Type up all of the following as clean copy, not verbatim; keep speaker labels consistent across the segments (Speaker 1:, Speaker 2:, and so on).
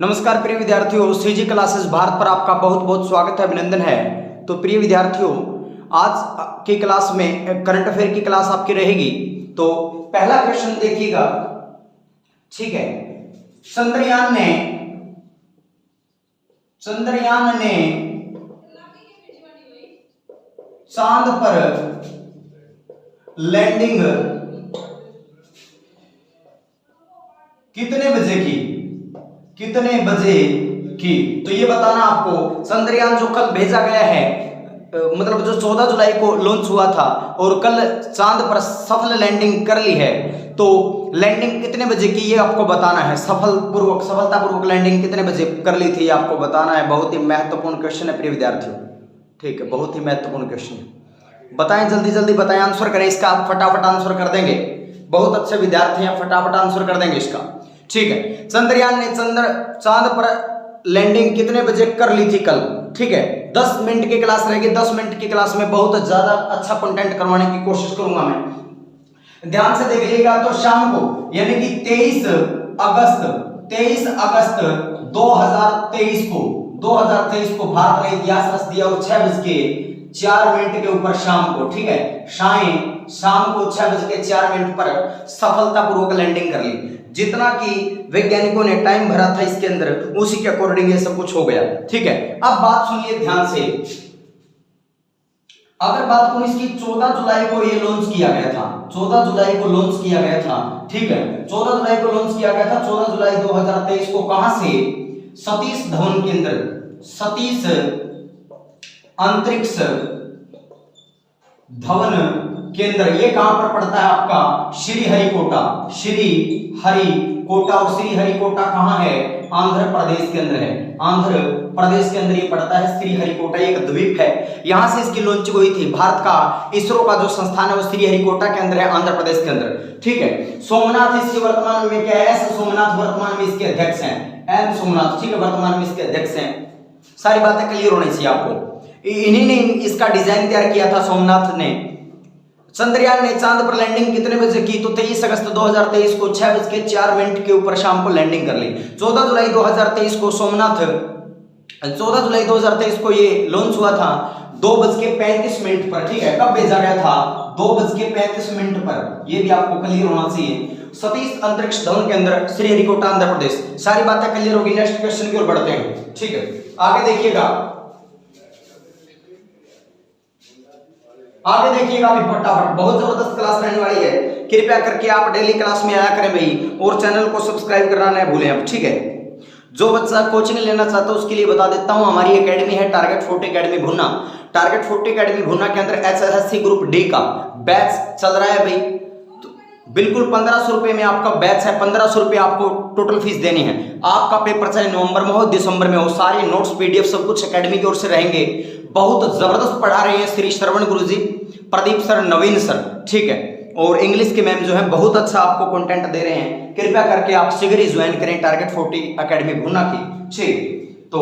Speaker 1: नमस्कार प्रिय विद्यार्थियों, सीजी क्लासेस भारत पर आपका बहुत बहुत स्वागत है, अभिनंदन है। तो प्रिय विद्यार्थियों, आज की क्लास में करंट अफेयर की क्लास आपकी रहेगी। तो पहला क्वेश्चन देखिएगा, ठीक है। चंद्रयान ने चांद पर लैंडिंग कितने बजे की? तो ये बताना आपको। चंद्रयान जो कल भेजा गया है, मतलब जो 14 जुलाई को लॉन्च हुआ था और कल चांद पर सफल लैंडिंग कर ली है, तो लैंडिंग कितने बजे की ये आपको बताना है। सफलतापूर्वक लैंडिंग कितने बजे कर ली थी आपको बताना है। बहुत ही महत्वपूर्ण क्वेश्चन है प्रिय विद्यार्थियों, ठीक है, बहुत ही महत्वपूर्ण क्वेश्चन है। बताएं, जल्दी जल्दी बताएं, आंसर करें इसका। आप फटाफट आंसर कर देंगे, बहुत अच्छे विद्यार्थी हैं, फटाफट आंसर कर देंगे इसका, ठीक है। चंद्रयान ने चांद पर लैंडिंग कितने बजे कर ली थी कल, ठीक है। 10 मिनट की क्लास रहेगी। 10 मिनट की क्लास में बहुत ज्यादा अच्छा कंटेंट करवाने की कोशिश करूंगा मैं। ध्यान से देख लीजिएगा। तो शाम को यानी कि 23 अगस्त 2023 को भारत ने इतिहास रच दिया और 6:04 के ऊपर शाम को, ठीक है, शाम को 6:04 पर सफलतापूर्वक लैंडिंग कर ली। जितना कि वैज्ञानिकों ने टाइम भरा था इसके अंदर, उसी के अकॉर्डिंग ये सब कुछ हो गया, ठीक है। अब बात सुनिए ध्यान से। अगर बात करूं इसकी, 14 जुलाई को ये लॉन्च किया गया था। 14 जुलाई को लॉन्च किया गया था, ठीक है। 14 जुलाई को लॉन्च किया गया था। 14 जुलाई 2023 को कहां से? सतीश धवन केंद्र, सतीश अंतरिक्ष धवन केंद्र। ये कहां पर पड़ता है आपका? श्रीहरिकोटा। और श्रीहरिकोटा कहां है? आंध्र प्रदेश के अंदर है। आंध्र प्रदेश के अंदर ये पड़ता है श्रीहरिकोटा। एक द्वीप है, यहां से इसकी लॉन्चिंग हुई थी। भारत का इसरो का जो संस्थान है वो श्रीहरिकोटा के अंदर है, आंध्र प्रदेश के अंदर, ठीक है। सोमनाथ इसके वर्तमान में क्या है? एस सोमनाथ वर्तमान में इसके अध्यक्ष हैं। एम सोमनाथ, ठीक है, वर्तमान में इसके अध्यक्ष हैं। सारी बातें क्लियर होनी चाहिए आपको। इन्हीं ने इसका डिजाइन तैयार किया था, सोमनाथ ने। चंद्रयान ने चांद पर लैंडिंग कितने बजे की? तो 23 अगस्त 2023 को 6:04 के ऊपर शाम को लैंडिंग कर ली। 14 जुलाई 2023 को 14 जुलाई 2023 को ये लॉन्च हुआ था 2:35 पर, ठीक है। कब भेजा गया था? 2:35 पर। ये भी आपको क्लियर होना चाहिए। सतीश अंतरिक्ष धवन केंद्र, श्रीहरिकोटा, आंध्र प्रदेश। सारी बातें क्लियर होगी। नेक्स्ट क्वेश्चन की ओर बढ़ते हैं, ठीक है। आगे देखिएगा, अभी फटाफट। बहुत जबरदस्त क्लास रहने वाली है। कृपया करके आप डेली क्लास में आया करें भाई, और चैनल को सब्सक्राइब करना न भूलें आप, ठीक है। जो बच्चा कोचिंग लेना चाहता है उसके लिए बता देता हूं, हमारी एकेडमी है टारगेट 40 एकेडमी भुन्ना। टारगेट 40 एकेडमी भुन्ना के अंदर एसएससी ग्रुप डी का बैच चल रहा है भाई। तो बिल्कुल 1500 रुपए में आपका बैच है। 1500 रुपए आपको टोटल फीस देनी है। आपका पेपर चाहे नवंबर में हो, दिसंबर में हो, सारे नोट्स पीडीएफ सब कुछ एकेडमी की ओर से रहेंगे। बहुत जबरदस्त पढ़ा रहे हैं श्री श्रवण गुरुजी, प्रदीप सर, नवीन सर, ठीक है। और इंग्लिश के मैम जो है बहुत अच्छा आपको कंटेंट दे रहे हैं। कृपया करके आप शीघ्र ही ज्वाइन करें टारगेट 40 एकेडमी भुन्ना की, ठीक। तो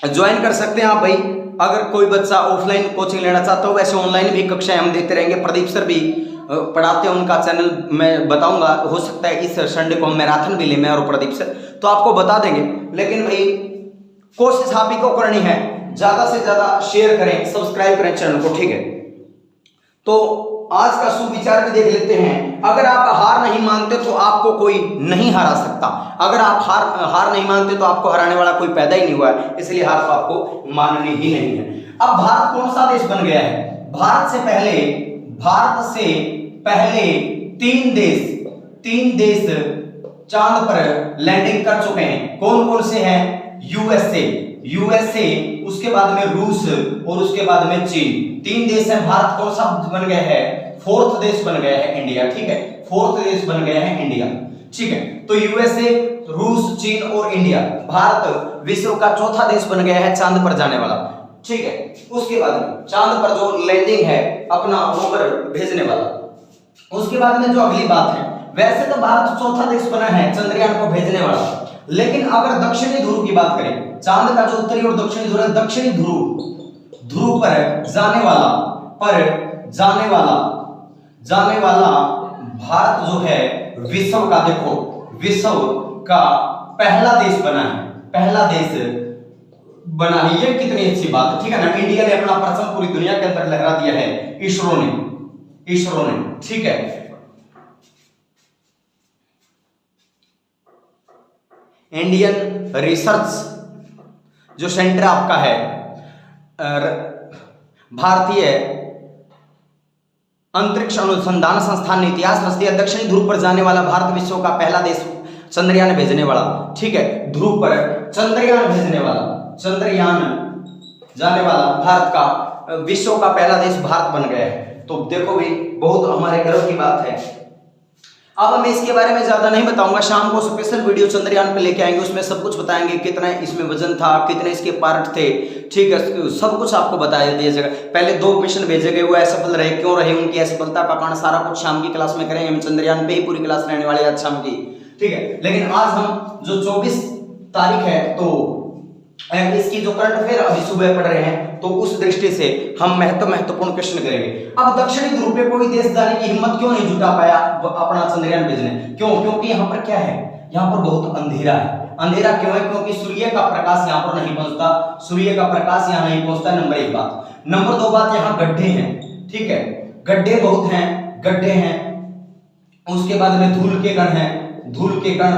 Speaker 1: ज्वाइन कर सकते हैं आप भाई। अगर कोई बच्चा ऑफलाइन कोचिंग लेना चाहता हो, वैसे ऑनलाइन भी कक्षाएं हम देते रहेंगे। प्रदीप सर भी पढ़ाते हैं, उनका चैनल मैं बताऊंगा। हो सकता है इस संडे को हम मैराथन भी ले, मैं और प्रदीप सर, तो आपको बता देंगे। लेकिन भाई कोशिश आप ही को करनी है, ज्यादा से ज्यादा शेयर करें, सब्सक्राइब करें चैनल को, ठीक है। तो आज का सुविचार भी देख लेते हैं। अगर आप हार नहीं मानते तो आपको कोई नहीं हरा सकता। अगर आप हार नहीं मानते तो आपको हराने वाला कोई पैदा ही नहीं हुआ है, इसलिए हार तो आपको माननी ही नहीं है। अब भारत कौन सा देश बन गया है? भारत से पहले तीन देश चांद पर लैंडिंग कर चुके हैं। कौन कौन से हैं? यूएसए, उसके बाद में रूस और उसके बाद में चीन। 3 देश हैं। भारत कौन सा बन गया है? 4th देश बन गया है इंडिया, ठीक है। 4th देश बन गया है इंडिया, ठीक है। तो यूएसए, रूस, चीन और इंडिया। भारत विश्व का 4था देश बन गया है चांद पर जाने वाला, ठीक है। उसके बाद में चांद पर जो लैंडिंग है अपना रोवर भेजने वाला। उसके बाद में जो अगली बात है, वैसे तो भारत 4था देश बना है चंद्रयान को भेजने वाला, लेकिन अगर दक्षिणी ध्रुव की बात करें, चांद का जो उत्तरी और दक्षिणी ध्रुव है, दक्षिणी ध्रुव पर जाने वाला भारत जो है विश्व का, देखो, विश्व का पहला देश बना है, पहला देश बना है। ये कितनी अच्छी बात है, ठीक है ना। इंडिया ने अपना परचम पूरी दुनिया के अंदर लहरा दिया है, इसरो ने, ठीक है। इंडियन रिसर्च जो सेंटर आपका है, भारतीय अंतरिक्ष अनुसंधान संस्थान ने इतिहास रच दिया। दक्षिणी ध्रुव पर जाने वाला भारत विश्व का पहला देश, चंद्रयान भेजने वाला, ठीक है। ध्रुव पर चंद्रयान भेजने वाला, चंद्रयान जाने वाला भारत का, विश्व का पहला देश भारत बन गया है। तो देखो भाई, बहुत हमारे गर्व की बात है। अब मैं इसके बारे में ज्यादा नहीं बताऊंगा, शाम को स्पेशल वीडियो चंद्रयान पे लेके आएंगे, उसमें सब कुछ बताएंगे, कितना इसमें वजन था, कितने इसके पार्ट थे, ठीक है, सब कुछ आपको बताया दिया जाएगा। पहले 2 मिशन भेजे गए, वो असफल रहे, क्यों रहे, उनकी असफलता का कारण, सारा कुछ शाम की क्लास में करेंगे। हम चंद्रयान पे ही पूरी क्लास रहने वाली है आज शाम की, ठीक है। लेकिन आज हम जो 24 तारीख है, तो इसकी जो करंट अफेयर अभी सुबह पढ़ रहे हैं, तो उस दृष्टि से हम महत्वपूर्ण क्वेश्चन करेंगे। अब दक्षिणी ध्रुव पे कोई देश जाने की हिम्मत क्यों नहीं जुटा पाया अपना चंद्रयान भेजने? क्यों? क्योंकि यहाँ पर क्या है, यहाँ पर बहुत अंधेरा है। अंधेरा क्यों है? क्योंकि सूर्य का प्रकाश यहाँ पर नहीं पहुंचता, सूर्य का प्रकाश यहाँ नहीं पहुंचता, नंबर 1 बात। नंबर 2 बात, यहाँ गड्ढे हैं, ठीक है, गड्ढे बहुत हैं, गड्ढे हैं। उसके बाद में धूल के कण हैं, धूल के कण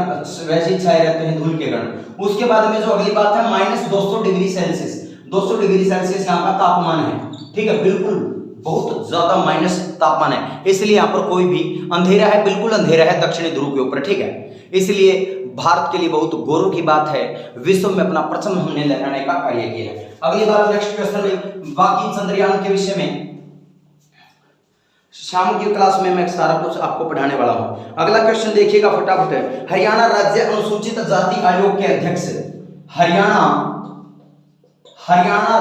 Speaker 1: वैसे ही छाए रहते हैं, धूल के कण। उसके बाद में जो अगली बात है, -200 डिग्री सेल्सियस, 200 डिग्री सेल्सियस यहाँ का तापमान है, ठीक है, बिल्कुल बहुत ज्यादा माइनस तापमान है। इसलिए यहाँ पर कोई भी अंधेरा है, बिल्कुल अंधेरा है दक्षिणी ध्रुव के ऊपर, ठीक है। इसलिए भारत के लिए बहुत गौरव की बात है, विश्व में अपना परचम हमने लहराने का कार्य किया है। अगली बार नेक्स्ट क्वेश्चन में बाकी चंद्रयान के विषय में शाम की क्लास में मैं सारा कुछ आपको पढ़ाने वाला हूं। अगला क्वेश्चन देखिएगा फटाफट। हरियाणा राज्य अनुसूचित जाति आयोग के अध्यक्ष, हरियाणा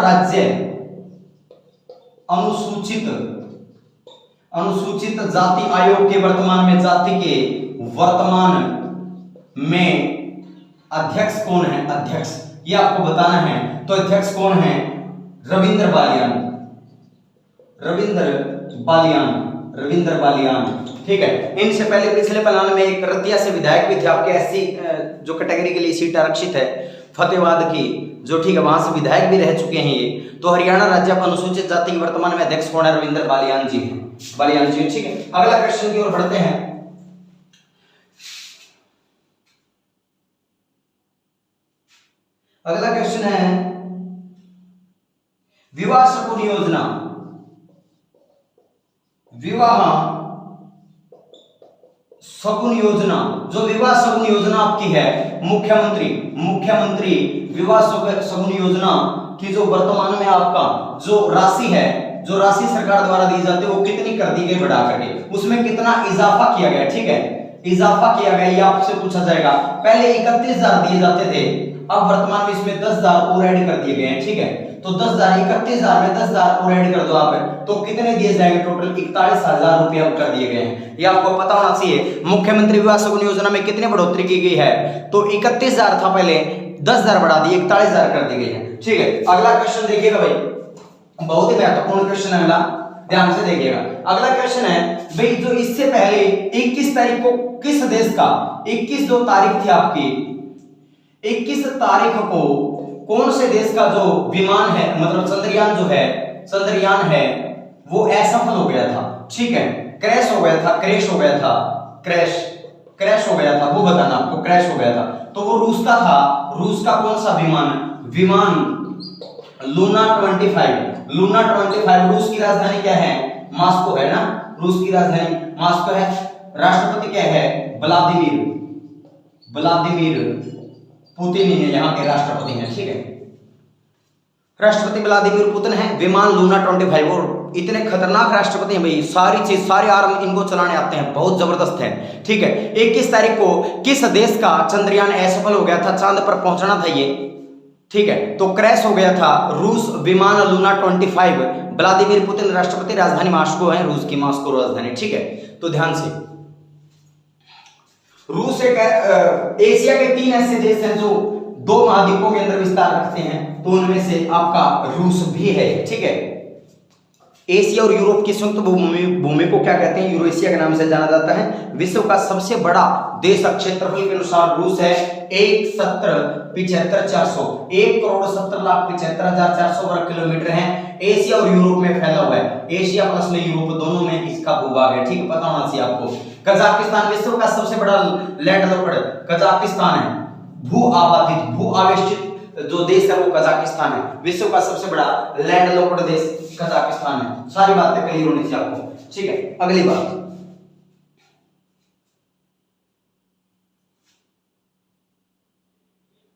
Speaker 1: राज्य अनुसूचित जाति आयोग के वर्तमान में अध्यक्ष कौन है? अध्यक्ष ये आपको बताना है। तो अध्यक्ष कौन है? रविंद्र बालियान, ठीक है। इनसे पहले पिछले प्लान में एक रतिया से विधायक भी थे, आपके एससी जो कैटेगरी के लिए सीट आरक्षित है फतेहाबाद की, जो ठीक है, वहां से विधायक भी रह चुके हैं ये। तो हरियाणा राज्य अनुसूचित जाति के वर्तमान में अध्यक्ष कौन है? रविंद्र बालियान जी हैं, ठीक है। अगला क्वेश्चन की ओर बढ़ते हैं। अगला क्वेश्चन है विवाह शगुन योजना, जो विवाह शगुन योजना आपकी है, मुख्यमंत्री विवाह शगुन योजना की जो वर्तमान में आपका जो राशि है, जो राशि सरकार द्वारा दी जाती है, वो कितनी कर दी गई बढ़ा करके, उसमें कितना इजाफा किया गया, ठीक है, इजाफा किया गया, ये आपसे पूछा जाएगा। पहले 31,000 दिए जाते थे, अब वर्तमान में इसमें 10,000 और ऐड कर दिए गए हैं, ठीक है। तो 10,000 31,000 में 10,000 और ऐड कर दो आप, तो कितने दिए जाएंगे? टोटल 41,000 रुपया कर दिए गए हैं। ये आपको पता होना चाहिए। मुख्यमंत्री विवाह शगुन योजना में कितनी बढ़ोतरी की गई है? तो 31,000 था पहले, 10,000 बढ़ा दिए, 41,000 कर दी गई है, ठीक है। अगला क्वेश्चन देखिएगा भाई, बहुत ही महत्वपूर्ण क्वेश्चन है, अगला ध्यान से देखिएगा। अगला क्वेश्चन है भाई, जो इससे पहले 21 तारीख को किस देश का, 21 जो तारीख थी आपकी, 21 तारीख को कौन से देश का जो विमान है, मतलब चंद्रयान जो है, चंद्रयान है, वो असफल हो गया था, ठीक है, क्रैश हो गया था, क्रैश हो गया था, वो बताना आपको, क्रैश हो गया था। तो वो रूस का था, रूस का कौन सा विमान लूना 25, रूस की राजधानी क्या है? मॉस्को है ना, रूस की राजधानी मॉस्को है। राष्ट्रपति क्या है? व्लादिमीर पुतिन है, यहाँ के राष्ट्रपति हैं, ठीक है, राष्ट्रपति व्लादिमीर पुतिन है। विमान लूना 25, और इतने खतरनाक राष्ट्रपति हैं भाई, सारे आर्म इनको चलाने आते हैं, बहुत जबरदस्त है, ठीक है। 21 तारीख को किस देश का चंद्रयान असफल हो गया था, चांद पर पहुंचना था ये, ठीक है, तो क्रैश हो गया था। रूस विमान लूना 25, व्लादिमीर पुतिन राष्ट्रपति, राजधानी मॉस्को है, रूस की मॉस्को राजधानी, ठीक है। तो ध्यान से, रूस एक एशिया के 3 ऐसे देश हैं जो 2 महाद्वीपों के अंदर विस्तार रखते हैं, तो उनमें से आपका रूस भी है, ठीक है। एशिया और यूरोप की संयुक्त भूमि को क्या कहते हैं? यूरेशिया के नाम से जाना जाता है। विश्व का सबसे बड़ा देश क्षेत्रफल के अनुसार रूस है 1,70,75,400 1,70,75,400 वर्ग किलोमीटर है। एशिया और यूरोप में फैला हुआ है। एशिया प्लस में यूरोप दोनों में इसका भूभाग है। ठीक है, पता होना चाहिए आपको। कजाकिस्तान विश्व का सबसे बड़ा लैंडलॉक्ड कजाकिस्तान है। भू आवेशित जो देश है वो कजाकिस्तान है। विश्व का सबसे बड़ा लैंडलॉक्ड देश कजाकिस्तान है। सारी बातें क्लियर होनी चाहिए आपको। ठीक है, अगली बात,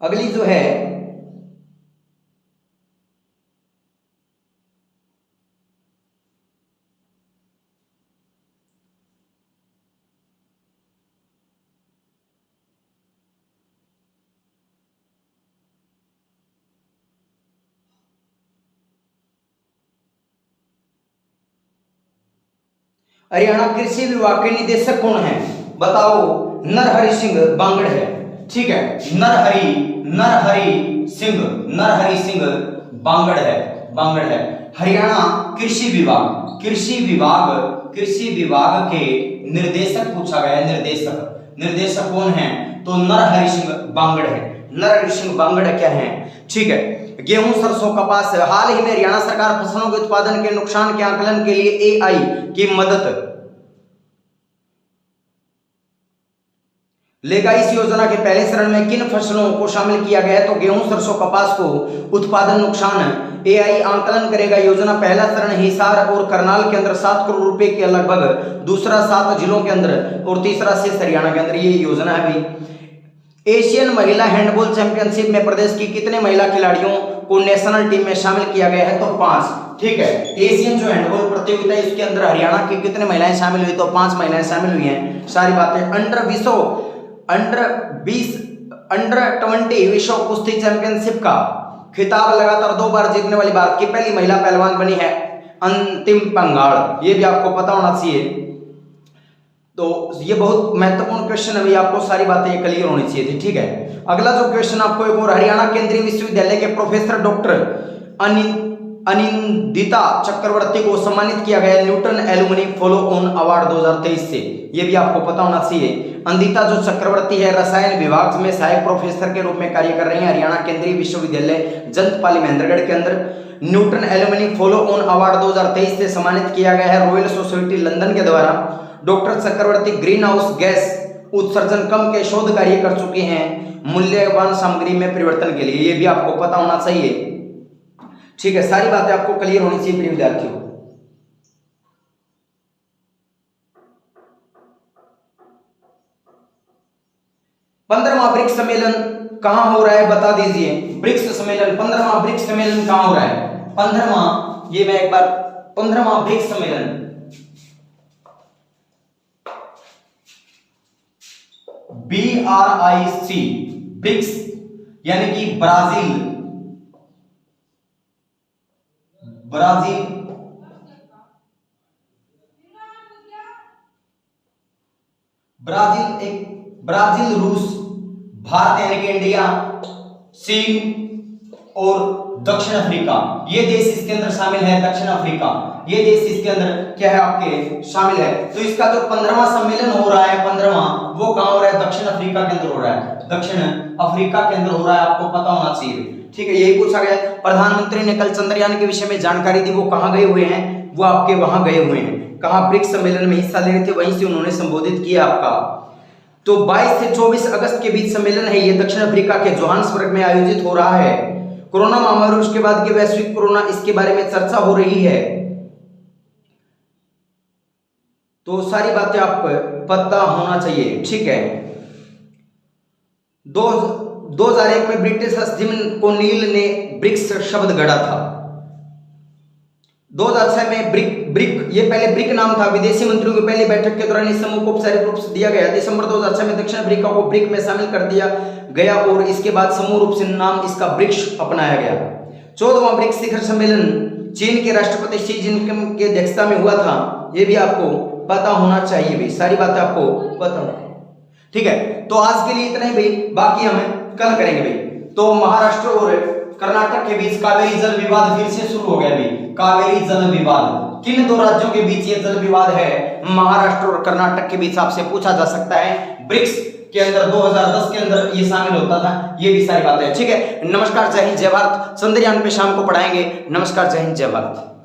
Speaker 1: अगली जो है हरियाणा कृषि विभाग के निदेशक कौन है? बताओ। नरहरि सिंह बांगड़ है। ठीक है, नरहरि सिंह बांगड़ है। हरियाणा कृषि विभाग के निर्देशक पूछा गया है। निर्देशक कौन है? तो नरहरि सिंह बांगड़ है। नरहरि सिंह बांगड़ क्या है? ठीक है, गेहूं, सरसों, कपास। हाल ही में हरियाणा सरकार फसलों के उत्पादन के नुकसान के आकलन के लिए एआई की मदद लेगा। इस योजना के पहले चरण में किन फसलों को शामिल किया गया है? तो गेहूं, सरसों, कपास को उत्पादन नुकसान एआई आकलन करेगा। योजना पहला चरण हिसार और करनाल के अंदर 7 करोड़ रुपए के लगभग, दूसरा 7 जिलों के अंदर और तीसरा शेष हरियाणा के अंदर ये योजना है भाई। एशियन महिला हैंडबॉल चैंपियनशिप में प्रदेश की कितने महिला खिलाड़ियों को नेशनल टीम में शामिल किया गया है? तो 5। ठीक है, एशियन जो हैंडबॉल प्रतियोगिता है इसके अंदर हरियाणा की कितने महिलाएं शामिल हुई? तो 5 महिलाएं शामिल हुई हैं। सारी बातें। अंडर 20 विश्व कुश्ती चैंपियनशिप का खिताब लगातार 2 बार जीतने वाली भारत की पहली महिला पहलवान बनी है अंतिम पंगाड़। ये भी आपको पता होना चाहिए। तो ये बहुत महत्वपूर्ण क्वेश्चन है भाई, आपको सारी बातें क्लियर होनी चाहिए थी। ठीक है, अगला जो क्वेश्चन आपको एक और, हरियाणा केंद्रीय विश्वविद्यालय के प्रोफेसर डॉक्टर अनिंदिता चक्रवर्ती को सम्मानित किया गया Newton alumni follow on award 2023 से। ये भी आपको पता होना चाहिए। अनिंदिता जो चक्रवर्ती है रसायन विभाग में सहायक प्रोफेसर के रूप में कार्य कर रही हैं। हरियाणा केंद्रीय विश्वविद्यालय जंतपाली महेंद्रगढ़ के अंदर Newton alumni follow on award 2023 से सम्मानित किया गया है रॉयल सोसाइटी लंदन के द्वारा। डॉक्टर चक्रवर्ती ग्रीन हाउस गैस उत्सर्जन कम के शोध कार्य कर चुके हैं मूल्यवान सामग्री में परिवर्तन के लिए। ये भी आपको पता होना चाहिए। ठीक है, सारी बातें आपको क्लियर होनी चाहिए प्रिय विद्यार्थियों। पंद्रहवां ब्रिक्स सम्मेलन कहां हो रहा है? बता दीजिए। ब्रिक्स सम्मेलन, 15वां ब्रिक्स सम्मेलन कहां हो रहा है? 15वां ब्रिक्स सम्मेलन BRIC ब्रिक्स यानी कि ब्राजील रूस, भारत यानी कि इंडिया, चीन और दक्षिण अफ्रीका, ये देश इसके अंदर शामिल है। दक्षिण अफ्रीका ये देश इसके अंदर क्या है आपके शामिल है। तो इसका जो 15वां सम्मेलन हो रहा है, 15वां, वो कहां हो रहा है? दक्षिण अफ्रीका के अंदर हो रहा है। दक्षिण अफ्रीका के अंदर हो रहा है, आपको पता होना चाहिए। ठीक है, यही पूछा गया। प्रधानमंत्री ने कल चंद्रयान के विषय में जानकारी दी, वो कहां गए हुए हैं? वो आपके वहां गए हुए हैं। कहां? ब्रिक्स सम्मेलन में हिस्सा ले रहे थे, वहीं से उन्होंने संबोधित किया आपका। तो 22 से 24 अगस्त के बीच सम्मेलन है, ये दक्षिण अफ्रीका के जोहान्सबर्ग में आयोजित हो रहा है। कोरोना महामारी उसके बाद के वैश्विक कोरोना, इसके बारे में चर्चा हो रही है। तो सारी बातें आपको पता होना चाहिए। ठीक है, 2001 में ब्रिटिश स्टीवन कोनील ने ब्रिक्स शब्द गढ़ा था। 2006 में ब्रिक ये पहले ब्रिक नाम था। विदेशी मंत्रियों की पहली बैठक के दौरान इस समूह को औपचारिक रूप से दिया गया। दिसंबर 2006 में दक्षिण अफ्रीका को ब्रिक में शामिल कर दिया गया और इसके बाद समूह रूप से नाम इसका ब्रिक्स अपनाया गया। 14वां ब्रिक्स शिखर सम्मेलन चीन के राष्ट्रपति शी जिनपिंग की अध्यक्षता में हुआ था। ये भी आपको पता होना चाहिए भाई, सारी बातें आपको पता हो। ठीक है, तो आज के लिए इतना ही भाई, बाकी हम कल करेंगे भाई। तो महाराष्ट्र और कर्नाटक के बीच कावेरी जल विवाद फिर से शुरू हो गया भाई। कावेरी जल विवाद। किन दो राज्यों के बीच ये जल विवाद है? महाराष्ट्र और कर्नाटक के बीच आपसे पूछा जा सकता है। ब्रिक्स के अंदर 2010 के अंदर ये शामिल होता था। ये भी सारी बातें, ठीक है। नमस्कार, जय हिंद, जय भारत। चंद्रयान पे शाम को पढ़ाएंगे। नमस्कार, जय हिंद, जय भारत।